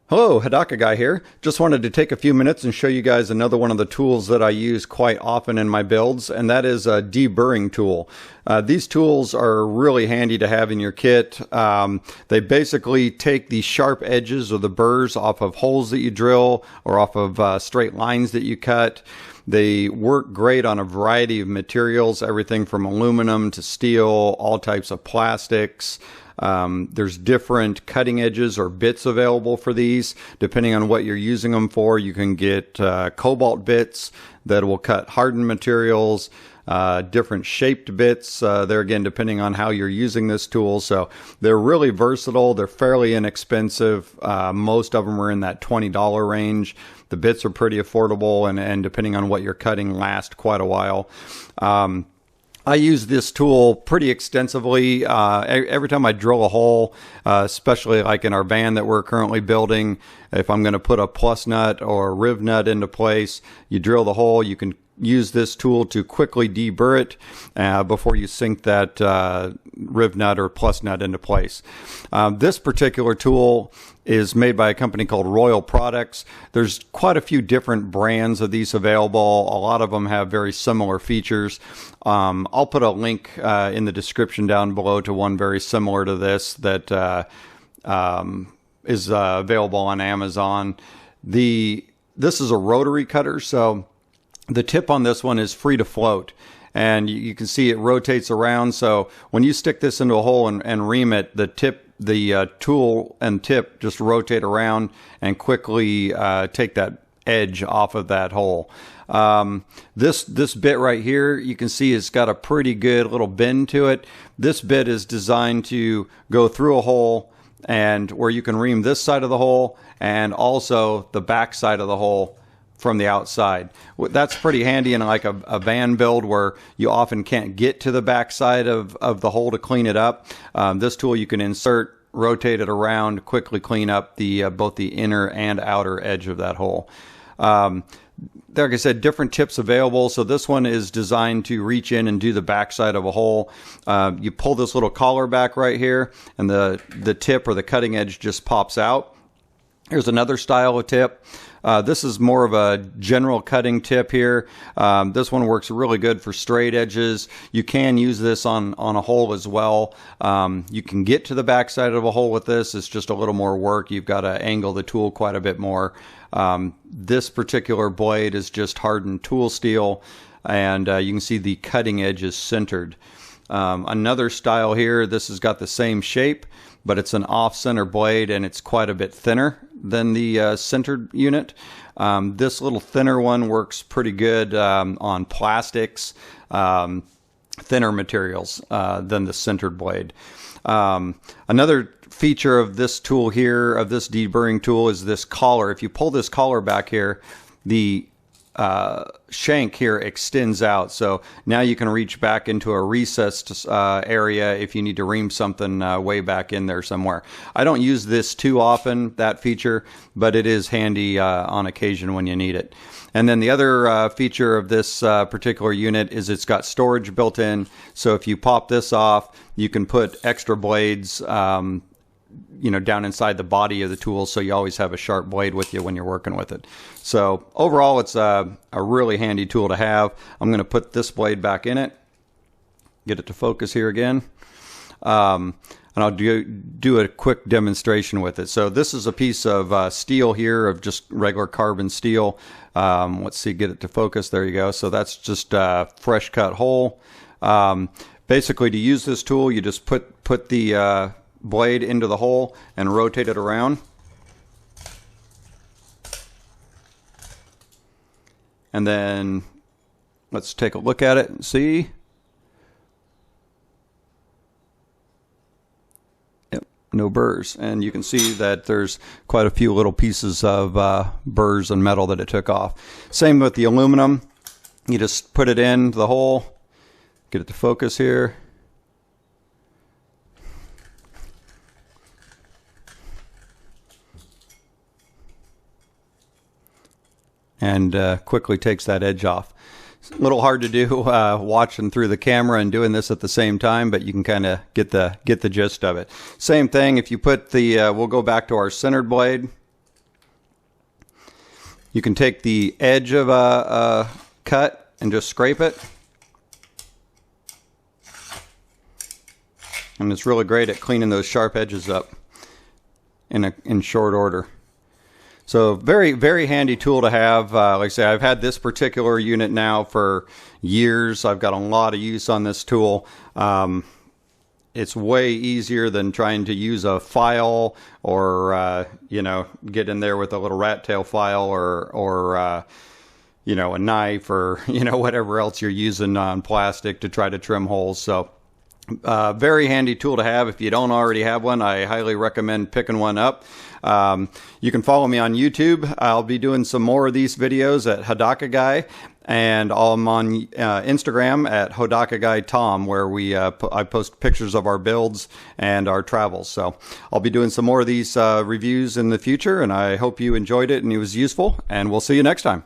Hello, Hodakaguy here. Just wanted to take a few minutes and show you guys another one of the tools that I use quite often in my builds, and that is a deburring tool. These tools are really handy to have in your kit. They basically take the sharp edges or the burrs off of holes that you drill or off of straight lines that you cut. They work great on a variety of materials, everything from aluminum to steel, all types of plastics. There's different cutting edges or bits available for these. Depending on what you're using them for, you can get cobalt bits that will cut hardened materials, different shaped bits. There again, depending on how you're using this tool. So they're really versatile. They're fairly inexpensive. Most of them are in that $20 range. The bits are pretty affordable, and depending on what you're cutting, last quite a while. I use this tool pretty extensively. Every time I drill a hole, especially like in our van that we're currently building, if I'm going to put a plus nut or a riv nut into place, you drill the hole, you can use this tool to quickly deburr it before you sink that riv nut or plus nut into place. This particular tool is made by a company called Royal Products. There's quite a few different brands of these available. A lot of them have very similar features. I'll put a link in the description down below to one very similar to this that is available on Amazon. This is a rotary cutter, so the tip on this one is free to float, and you can see it rotates around. So when you stick this into a hole and ream it, the tool and tip just rotate around and quickly take that edge off of that hole. This bit right here, you can see it's got a pretty good little bend to it. This bit is designed to go through a hole, and where you can ream this side of the hole and also the back side of the hole from the outside. That's pretty handy in like a van build where you often can't get to the back side of the hole to clean it up. This tool you can insert, rotate it around, quickly clean up both the inner and outer edge of that hole. Like I said, different tips available. So this one is designed to reach in and do the back side of a hole. You pull this little collar back right here, and the tip or the cutting edge just pops out. Here's another style of tip. This is more of a general cutting tip here. This one works really good for straight edges. You can use this on a hole as well. You can get to the back side of a hole with this. It's just a little more work. You've got to angle the tool quite a bit more. This particular blade is just hardened tool steel, and you can see the cutting edge is centered. Another style here, this has got the same shape, but it's an off-center blade, and it's quite a bit thinner than the centered unit. This little thinner one works pretty good on plastics, thinner materials than the centered blade. Another feature of this tool here, of this deburring tool, is this collar. If you pull this collar back here, the shank here extends out, so now you can reach back into a recessed area if you need to ream something way back in there somewhere. I don't use this too often, that feature, but it is handy on occasion when you need it. And then the other feature of this particular unit is it's got storage built in, so if you pop this off, you can put extra blades down inside the body of the tool, so you always have a sharp blade with you when you're working with it. So overall, it's a really handy tool to have. I'm going to put this blade back in it, get it to focus here again, and I'll do a quick demonstration with it. So this is a piece of steel here, of just regular carbon steel. Let's see, get it to focus. There you go. So that's just a fresh cut hole. Basically, to use this tool, you just put the blade into the hole and rotate it around, and then let's take a look at it and see. Yep, no burrs, and you can see that there's quite a few little pieces of burrs and metal that it took off. Same with the aluminum. You just put it in the hole, get it to focus here, and quickly takes that edge off. It's a little hard to do watching through the camera and doing this at the same time, but you can kind of get the gist of it. Same thing if you put the, we'll go back to our centered blade. You can take the edge of a cut and just scrape it. And it's really great at cleaning those sharp edges up in short order. So very, very handy tool to have. Like I say, I've had this particular unit now for years. I've got a lot of use on this tool. It's way easier than trying to use a file or, you know, get in there with a little rat tail file or you know, a knife or, you know, whatever else you're using on plastic to try to trim holes. So very handy tool to have. If you don't already have one, I highly recommend picking one up. You can follow me on YouTube. I'll be doing some more of these videos at Hodakaguy, and I'm on Instagram at Hodakaguy Tom, where I post pictures of our builds and our travels. So I'll be doing some more of these reviews in the future, and I hope you enjoyed it and it was useful, and we'll see you next time.